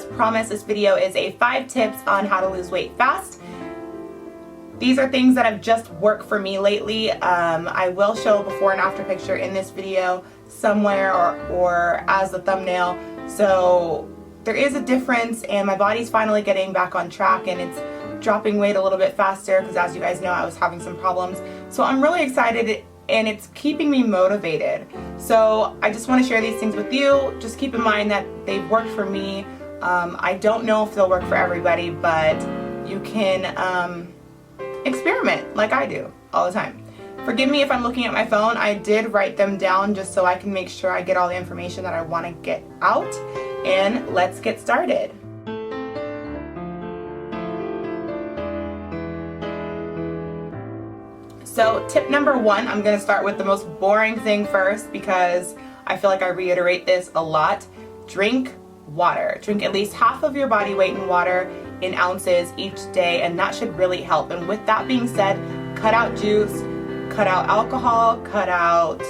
as promised, this video is a 5 tips on how to lose weight fast. These are things that have just worked for me lately. I will show a before and after picture in this video somewhere or as the thumbnail. So there is a difference, and my body's finally getting back on track, and it's dropping weight a little bit faster because, as you guys know, I was having some problems. So I'm really excited, and it's keeping me motivated. So I just want to share these things with you. Just keep in mind that they've worked for me. I don't know if they'll work for everybody, but you can experiment like I do all the time. Forgive me if I'm looking at my phone. I did write them down just so I can make sure I get all the information that I want to get out. And let's get started. So tip number 1, I'm going to start with the most boring thing first because I feel like I reiterate this a lot. Drink water. Drink at least half of your body weight in water in ounces each day, and that should really help. And with that being said, cut out juice, cut out alcohol, cut out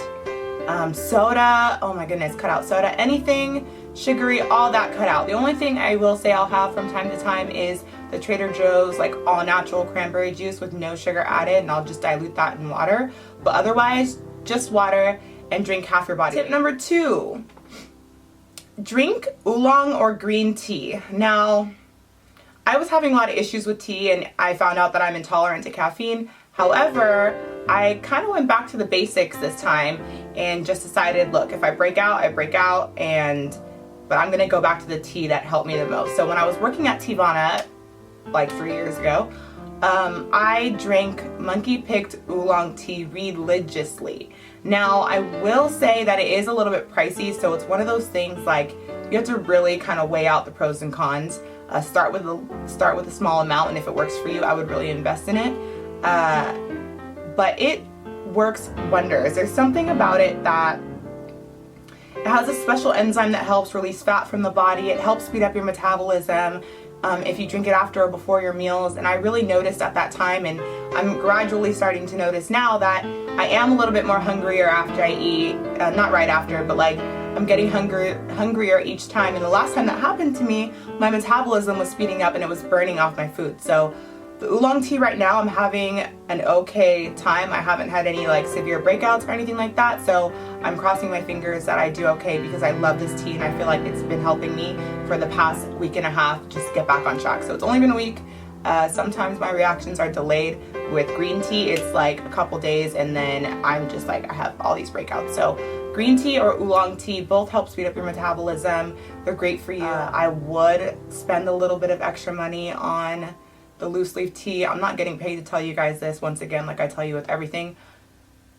soda. Oh my goodness, cut out soda. Anything sugary, all that cut out. The only thing I will say I'll have from time to time is the Trader Joe's like all natural cranberry juice with no sugar added, and I'll just dilute that in water. But otherwise, just water, and drink half your body. Tip number 2, drink oolong or green tea. Now, I was having a lot of issues with tea, and I found out that I'm intolerant to caffeine. However, I kind of went back to the basics this time and just decided, look, if I break out, I break out, but I'm gonna go back to the tea that helped me the most. So when I was working at Teavana like 3 years ago, I drank monkey-picked oolong tea religiously. Now, I will say that it is a little bit pricey, so it's one of those things like you have to really kind of weigh out the pros and cons. Start with a small amount, and if it works for you, I would really invest in it. But it works wonders. There's something about it that it has a special enzyme that helps release fat from the body. It helps speed up your metabolism if you drink it after or before your meals. And I really noticed at that time, and I'm gradually starting to notice now, that I am a little bit more hungrier after I eat. Not right after, but like I'm getting hungrier each time. And the last time that happened to me, my metabolism was speeding up and it was burning off my food. So the oolong tea right now, I'm having an okay time. I haven't had any like severe breakouts or anything like that. So I'm crossing my fingers that I do okay, because I love this tea and I feel like it's been helping me for the past week and a half just get back on track. So it's only been a week. Sometimes my reactions are delayed. With green tea, it's like a couple days and then I'm just like, I have all these breakouts. So green tea or oolong tea both help speed up your metabolism. They're great for you. I would spend a little bit of extra money on the loose leaf tea. I'm not getting paid to tell you guys this, once again, like I tell you with everything.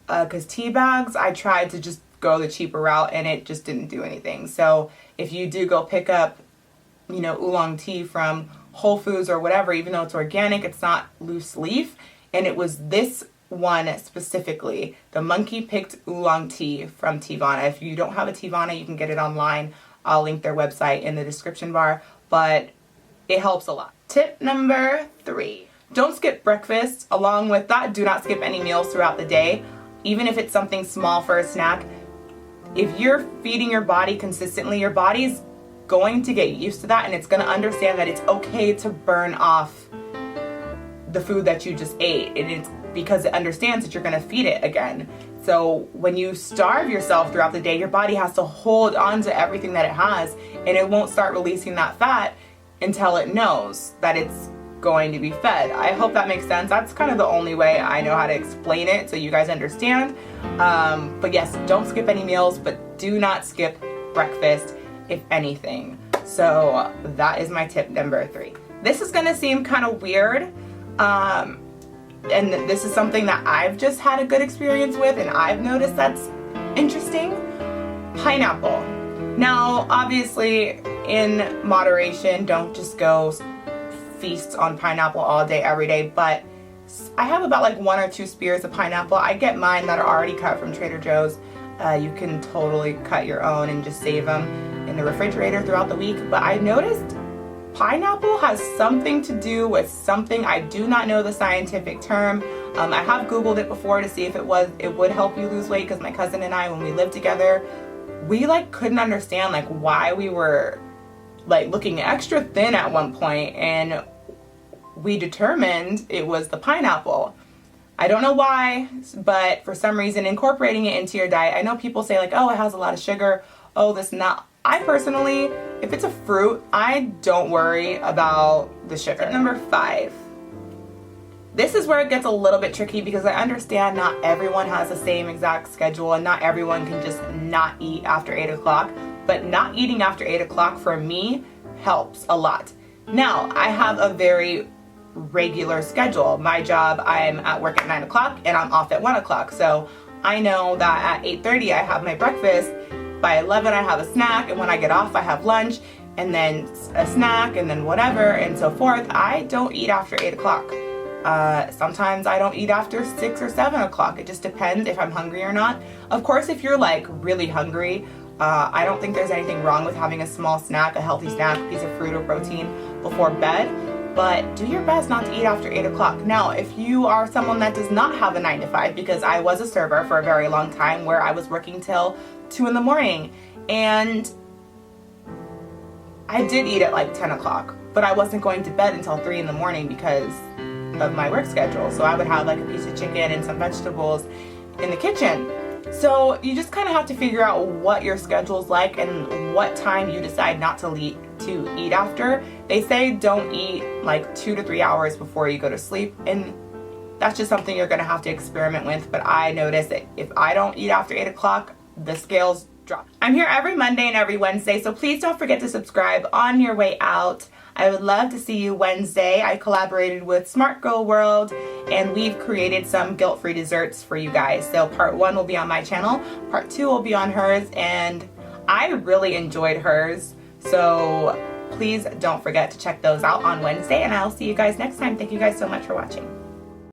Because tea bags, I tried to just go the cheaper route and it just didn't do anything. So if you do go pick up, you know, oolong tea from Whole Foods or whatever, even though it's organic, it's not loose leaf. And it was this one specifically, the monkey picked oolong tea from Teavana. If you don't have a Teavana, you can get it online. I'll link their website in the description bar, but it helps a lot. Tip number 3, don't skip breakfast. Along with that, do not skip any meals throughout the day, even if it's something small for a snack. If you're feeding your body consistently, your body's going to get used to that, and it's going to understand that it's okay to burn off the food that you just ate, and it's because it understands that you're going to feed it again. So when you starve yourself throughout the day, your body has to hold on to everything that it has, and it won't start releasing that fat until it knows that it's going to be fed. I hope that makes sense. That's kind of the only way I know how to explain it so you guys understand. But yes, don't skip any meals, but do not skip breakfast, if anything. So that is my tip number 3. This is gonna seem kind of weird, and this is something that I've just had a good experience with, and I've noticed that's interesting. Pineapple. Now, obviously, in moderation, don't just go feast on pineapple all day, every day, but I have about like 1 or 2 spears of pineapple. I get mine that are already cut from Trader Joe's. You can totally cut your own and just save them in the refrigerator throughout the week. But I noticed pineapple has something to do with something. I do not know the scientific term. I have Googled it before to see if it would help you lose weight, because my cousin and I, when we lived together, we like couldn't understand like why we were like looking extra thin at one point, and we determined it was the pineapple. I don't know why, but for some reason incorporating it into your diet, I know people say like, oh, it has a lot of sugar, oh, this and that. I personally, if it's a fruit, I don't worry about the sugar. Tip number 5. This is where it gets a little bit tricky because I understand not everyone has the same exact schedule and not everyone can just not eat after 8 o'clock, but not eating after 8 o'clock for me helps a lot. Now, I have a very regular schedule. My job, I'm at work at 9 o'clock and I'm off at 1 o'clock. So I know that at 8:30 I have my breakfast, by 11 I have a snack, and when I get off I have lunch, and then a snack, and then whatever, and so forth. I don't eat after 8 o'clock. Sometimes I don't eat after 6 or 7 o'clock. It just depends if I'm hungry or not. Of course, if you're like really hungry, I don't think there's anything wrong with having a small snack, a healthy snack, a piece of fruit or protein before bed. But do your best not to eat after 8 o'clock. Now, if you are someone that does not have a 9 to 5, because I was a server for a very long time where I was working till 2 in the morning, and I did eat at like 10 o'clock, but I wasn't going to bed until 3 in the morning because of my work schedule. So I would have like a piece of chicken and some vegetables in the kitchen. So you just kind of have to figure out what your schedule's like and what time you decide not to eat after. They say don't eat like 2 to 3 hours before you go to sleep, and that's just something you're gonna have to experiment with. But I notice that if I don't eat after 8 o'clock, the scales drop. I'm here every Monday and every Wednesday, so please don't forget to subscribe on your way out. I would love to see you Wednesday. I collaborated with Smart Girl World, and we've created some guilt-free desserts for you guys. So part 1 will be on my channel, part 2 will be on hers, and I really enjoyed hers. So please don't forget to check those out on Wednesday, and I'll see you guys next time. Thank you guys so much for watching.